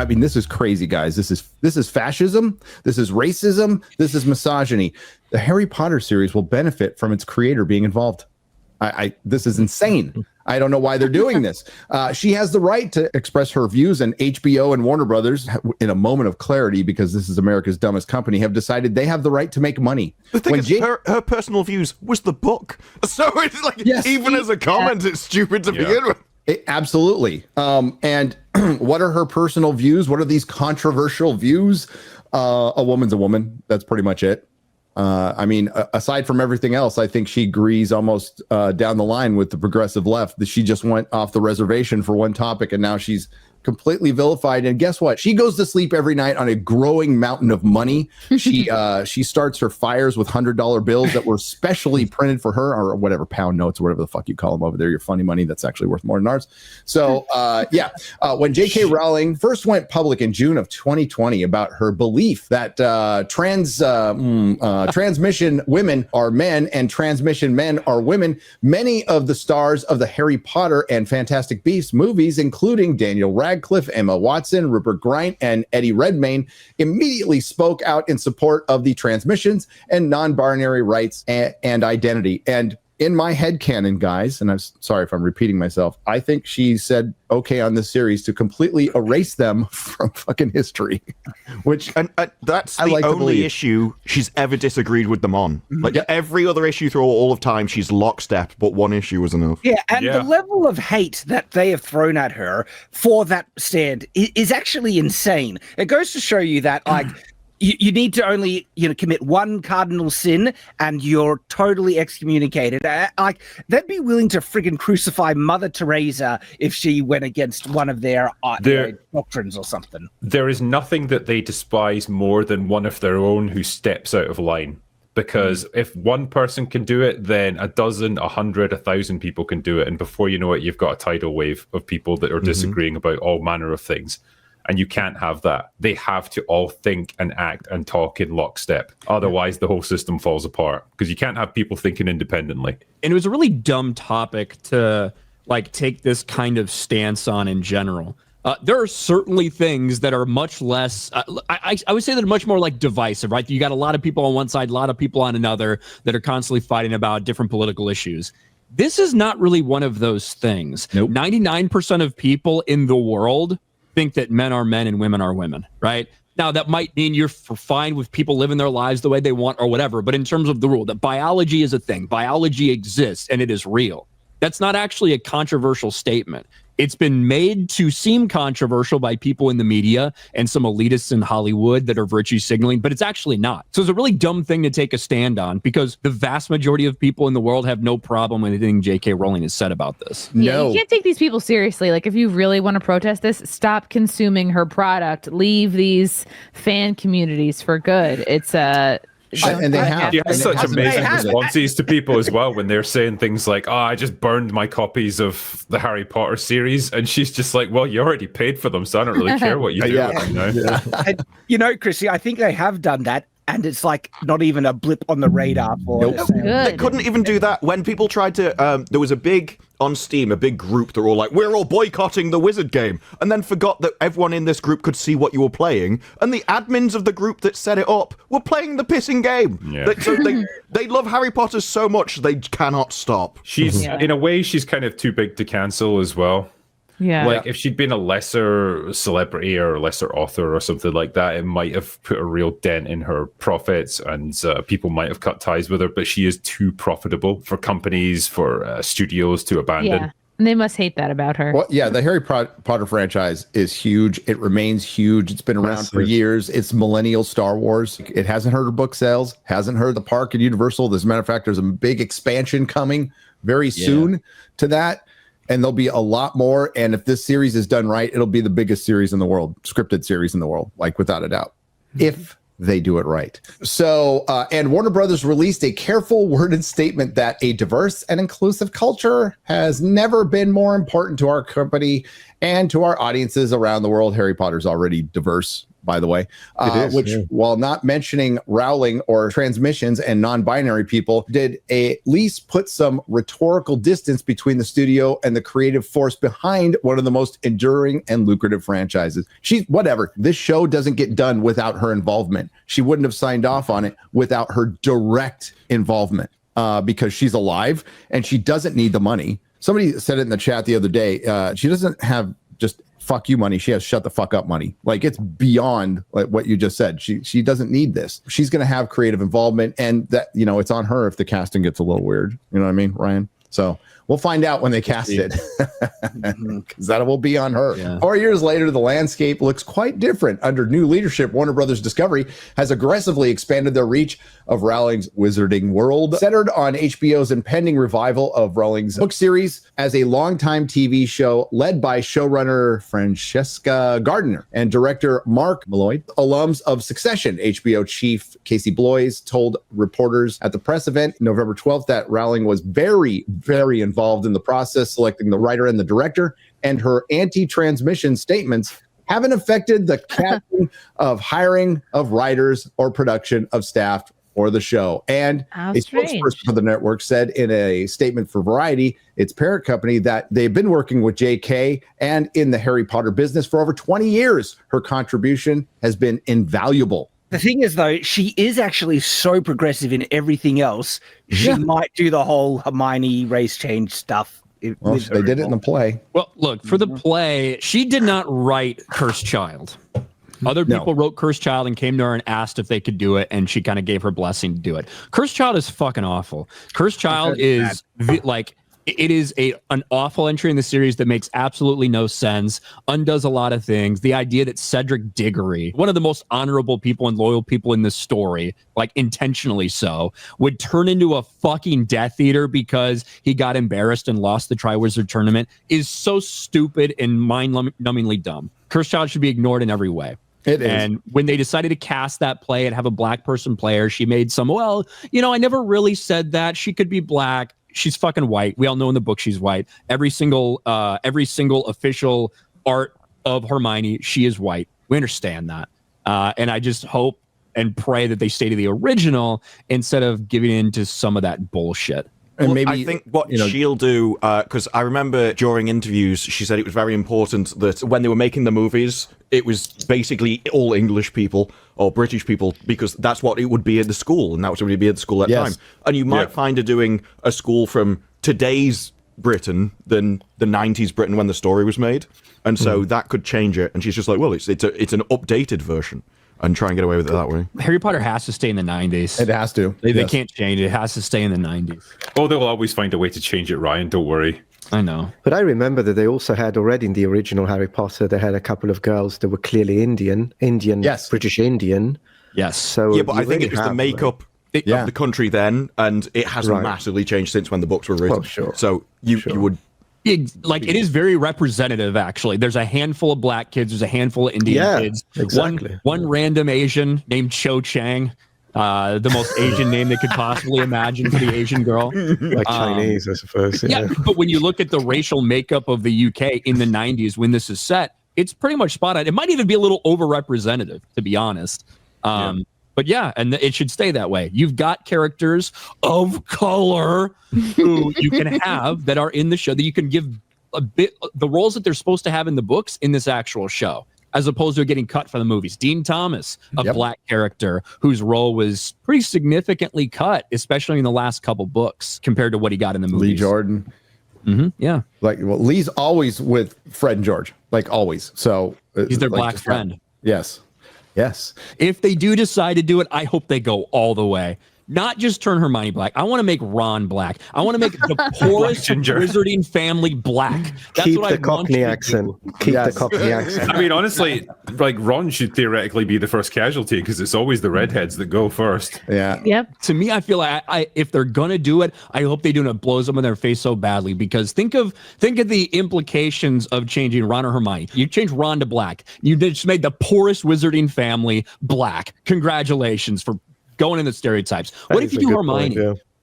mean, this is crazy, guys. This is fascism. This is racism. This is misogyny. The Harry Potter series will benefit from its creator being involved. This is insane. I don't know why they're doing this. She has the right to express her views, and HBO and Warner Brothers, in a moment of clarity, because this is America's dumbest company, have decided they have the right to make money. The thing is, her personal views was the book. So it's like, even as a comment, it's stupid to begin with. Absolutely. And what are her personal views? What are these controversial views? A woman's a woman. That's pretty much it. I mean, aside from everything else, I think she agrees almost down the line with the progressive left that she just went off the reservation for one topic, and now she's completely vilified. And guess what? She goes to sleep every night on a growing mountain of money. She starts her fires with $100 bills that were specially printed for her, or whatever, pound notes, or whatever the fuck you call them over there. Your funny money that's actually worth more than ours. So when J.K. Rowling first went public in June of 2020 about her belief that transmission women are men and transmission men are women, many of the stars of the Harry Potter and Fantastic Beasts movies, including Daniel Radcliffe, Emma Watson, Rupert Grint, and Eddie Redmayne, immediately spoke out in support of the transmissions and non-binary rights and identity. And in my headcanon, guys, and I'm sorry if I'm repeating myself, I think she said okay on this series to completely erase them from fucking history, which and that's the only issue she's ever disagreed with them on. Like every other issue through all of time, she's lockstep, but one issue was enough. Yeah, and the level of hate that they have thrown at her for that stand is actually insane. It goes to show you that, like, you need to only, commit one cardinal sin and you're totally excommunicated. Like, they'd be willing to friggin' crucify Mother Teresa if she went against one of their doctrines or something. There is nothing that they despise more than one of their own who steps out of line. Because if one person can do it, then a dozen, 100, 1,000 people can do it. And before you know it, you've got a tidal wave of people that are disagreeing about all manner of things. And you can't have that. They have to all think and act and talk in lockstep. Otherwise, the whole system falls apart, because you can't have people thinking independently. And it was a really dumb topic to take this kind of stance on in general. There are certainly things that are much less, I would say they're much more divisive, right? You got a lot of people on one side, a lot of people on another that are constantly fighting about different political issues. This is not really one of those things. Nope. 99% of people in the world think that men are men and women are women, right? Now, that might mean you're fine with people living their lives the way they want or whatever, but in terms of the rule, that biology is a thing, biology exists, and it is real. That's not actually a controversial statement. It's been made to seem controversial by people in the media and some elitists in Hollywood that are virtue signaling, but it's actually not. So it's a really dumb thing to take a stand on, because the vast majority of people in the world have no problem with anything J.K. Rowling has said about this. Yeah, you can't take these people seriously. If you really want to protest this, stop consuming her product. Leave these fan communities for good. It's and they have. She has such amazing responses to people as well when they're saying things like, I just burned my copies of the Harry Potter series. And she's just like, well, you already paid for them, so I don't really care what you do. And, Chrissy, I think they have done that. And it's not even a blip on the radar for They couldn't even do that when people tried to. There was a big on Steam, a big group that were all like, we're all boycotting the Wizard game, and then forgot that everyone in this group could see what you were playing, and the admins of the group that set it up were playing the pissing game. Yeah. They love Harry Potter so much they cannot stop. She's in a way, she's kind of too big to cancel as well. Yeah. If she'd been a lesser celebrity or a lesser author or something like that, it might have put a real dent in her profits, and people might have cut ties with her. But she is too profitable for companies, for studios to abandon. Yeah. And they must hate that about her. Well, yeah, the Harry Potter franchise is huge. It remains huge. It's been around for years. It's millennial Star Wars. It hasn't hurt her book sales, hasn't hurt the park at Universal. As a matter of fact, there's a big expansion coming very soon to that. And there'll be a lot more. And if this series is done right, it'll be the biggest series in the world, scripted series in the world, without a doubt, if they do it right. So, and Warner Brothers released a careful worded statement that a diverse and inclusive culture has never been more important to our company and to our audiences around the world. Harry Potter's already diverse by the way, while not mentioning Rowling or transmissions and non-binary people, did at least put some rhetorical distance between the studio and the creative force behind one of the most enduring and lucrative franchises. Whatever. This show doesn't get done without her involvement. She wouldn't have signed off on it without her direct involvement, because she's alive and she doesn't need the money. Somebody said it in the chat the other day. She doesn't have just fuck you money. She has shut the fuck up money. Like, it's beyond like what you just said. She doesn't need this. She's going to have creative involvement, and that, it's on her if the casting gets a little weird. You know what I mean, Ryan? So we'll find out when they cast it, because that will be on her. Yeah. 4 years later, the landscape looks quite different. Under new leadership, Warner Brothers Discovery has aggressively expanded their reach of Rowling's Wizarding World, centered on HBO's impending revival of Rowling's book series as a longtime TV show led by showrunner Francesca Gardner and director Mark Malloy. Alums of Succession, HBO chief Casey Bloys told reporters at the press event November 12th that Rowling was very, very involved in the process, selecting the writer and the director, and her anti-transmission statements haven't affected the casting of hiring of writers or production of staff or the show. And a spokesperson for the network said in a statement for Variety, its parent company, that they've been working with JK and in the Harry Potter business for over 20 years. Her contribution has been invaluable. The thing is, though, she is actually so progressive in everything else. She might do the whole Hermione race change stuff. Well, they did it in the play. Well, look, for the play, she did not write Cursed Child. Other people wrote Cursed Child and came to her and asked if they could do it, and she kind of gave her blessing to do it. Cursed Child is fucking awful. Cursed Child is it is an awful entry in the series that makes absolutely no sense, undoes a lot of things. The idea that Cedric Diggory, one of the most honorable people and loyal people in this story, like intentionally so, would turn into a fucking Death Eater because he got embarrassed and lost the Triwizard Tournament is so stupid and mind-numbingly dumb. Cursed Child should be ignored in every way. It is. And when they decided to cast that play and have a black person player, she made I never really said that. She could be black. She's fucking white. We all know in the book she's white. Every single official art of Hermione, she is white. We understand that. And I just hope and pray that they stay to the original instead of giving in to some of that bullshit. And maybe I think what she'll do, because I remember during interviews, she said it was very important that when they were making the movies, it was basically all English people or British people, because that's what it would be at the school, and that was what it would be at the school at the time. And you might find her doing a school from today's Britain than the 90s Britain when the story was made, and so that could change it. And she's just like, well, it's an updated version. And try and get away with it that way. Harry Potter has to stay in the 90s. It has to. They can't change it. It has to stay in the 90s. Oh, they'll always find a way to change it, Ryan. Don't worry. I know. But I remember that they also had already in the original Harry Potter, they had a couple of girls that were clearly Indian, yes. British Indian. Yes. So yeah, but I think it was the makeup of the country then, and it hasn't massively changed since when the books were written. Oh, sure. So you would... It is very representative, actually. There's a handful of black kids. There's a handful of Indian kids. Exactly. One random Asian named Cho Chang, the most Asian name they could possibly imagine for the Asian girl. Like Chinese, I suppose. Yeah, but when you look at the racial makeup of the UK in the 90s when this is set, it's pretty much spot on. It might even be a little overrepresentative, to be honest. But yeah, and it should stay that way. You've got characters of color who you can have that are in the show that you can give a bit the roles that they're supposed to have in the books in this actual show, as opposed to getting cut from the movies. Dean Thomas, a black character whose role was pretty significantly cut, especially in the last couple books compared to what he got in the movies. Lee Jordan. Yeah. Lee's always with Fred and George, like always. So he's their black friend. Yes. Yes. If they do decide to do it, I hope they go all the way. Not just turn Hermione black. I want to make Ron black. I want to make the poorest wizarding family black. That's Keep what the Cockney accent. Keep the Cockney accent. I mean, honestly, Ron should theoretically be the first casualty because it's always the redheads that go first. Yeah. Yep. To me, I feel like if they're gonna do it, I hope they do it. It blows them in their face so badly, because think of the implications of changing Ron or Hermione. You change Ron to black. You just made the poorest wizarding family black. Congratulations for going in the stereotypes. What if you do Hermione?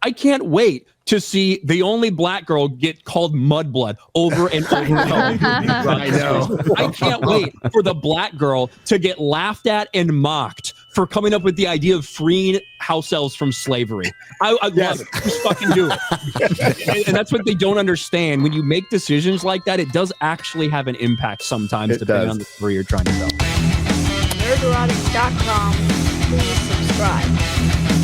I can't wait to see the only black girl get called Mudblood over and over. I know. I can't wait for the black girl to get laughed at and mocked for coming up with the idea of freeing house elves from slavery. I'd love it. Just fucking do it. and that's what they don't understand. When you make decisions like that, it does actually have an impact sometimes, depending on the story you're trying to tell. Nerdrotic.com. Please subscribe.